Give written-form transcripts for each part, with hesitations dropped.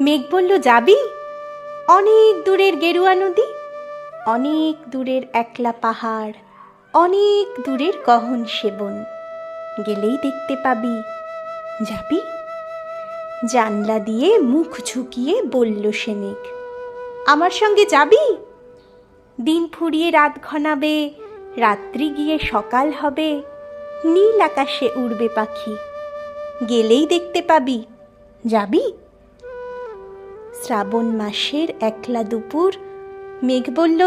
মেঘ বলল, যাবি? অনেক দূরের গেরুয়া নদী, অনেক দূরের একলা পাহাড়, অনেক দূরের গহন সেবন, গেলেই দেখতে পাবি। যাবি? জানলা দিয়ে মুখ ঝুঁকিয়ে বলল সে মেঘ। আমার সঙ্গে যাবি? দিন ফুরিয়ে রাত ঘনাবে, রাত্রি গিয়ে সকাল হবে, নীল আকাশে উড়বে পাখি, গেলেই দেখতে পাবি। যাবি? শ্রাবণ মাসের একলা দুপুর, মেঘ বলল,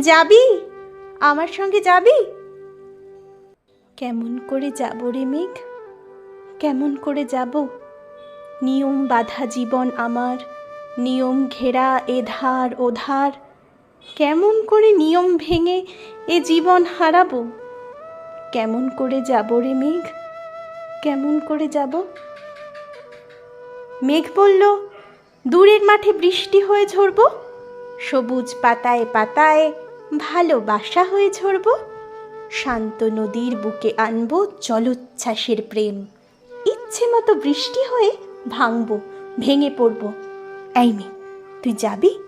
যাবি? আমার সঙ্গে যাবি? কেমন করে যাব রে মেঘ, কেমন করে যাব? নিয়ম বাঁধা জীবন আমার, নিয়ম ঘেরা এধার ওধার, কেমন করে নিয়ম ভেঙে এ জীবন হারাবো? কেমন করে যাব রে মেঘ, কেমন করে যাব? মেঘ বলল, দূরের মাঠে বৃষ্টি হয়ে ঝরব, সবুজ পাতায় পাতায় ভালোবাসা হয়ে ঝরব, শান্ত নদীর বুকে আনব জলোচ্ছ্বাসের প্রেম, ইচ্ছে মতো বৃষ্টি হয়ে ভাঙব, ভেঙে পড়ব। এই মেয়ে, তুই যাবি?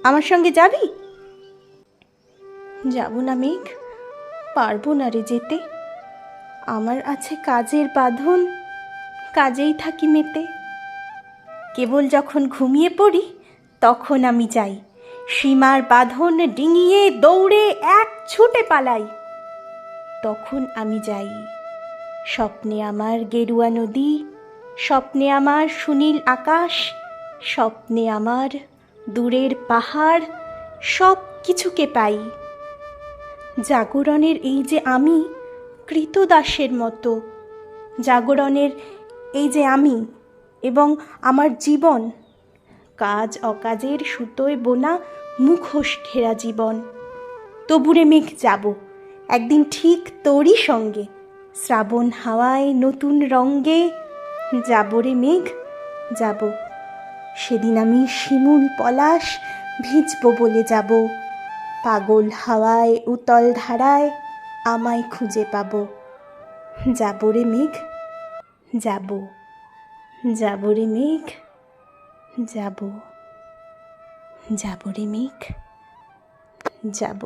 আমার সঙ্গে যাবি? যাব না মেঘ, পারবো না রে যেতে, আমার আছে কাজের বাঁধন, কাজেই থাকি মেতে। কেবল যখন ঘুমিয়ে পড়ি তখন আমি যাই, সীমার বাঁধন ডিঙিয়ে দৌড়ে এক ছুটে পালাই, তখন আমি যাই। স্বপ্নে আমার গেরুয়া নদী, স্বপ্নে আমার সুনীল আকাশ, স্বপ্নে আমার দূরের পাহাড়, সব কিছুকে পাই। জাগরণের এই যে আমি কৃতদাসের মতো, জাগরণের এই যে আমি এবং আমার জীবন, কাজ অকাজের সুতোয় বোনা মুখোশ ঘেরা জীবন। তবুরে মেঘ যাব, একদিন ঠিক তোরই সঙ্গে, শ্রাবণ হাওয়ায় নতুন রঙ্গে যাব রে মেঘ, যাব। সেদিন আমি শিমুল পলাশ ভিজব বলে যাব, পাগল হাওয়ায় উতল ধারায় আমায় খুঁজে পাব। যাব রে মেঘ, যাব, যাব রে মেঘ, যাব, যাব রে মেঘ, যাব।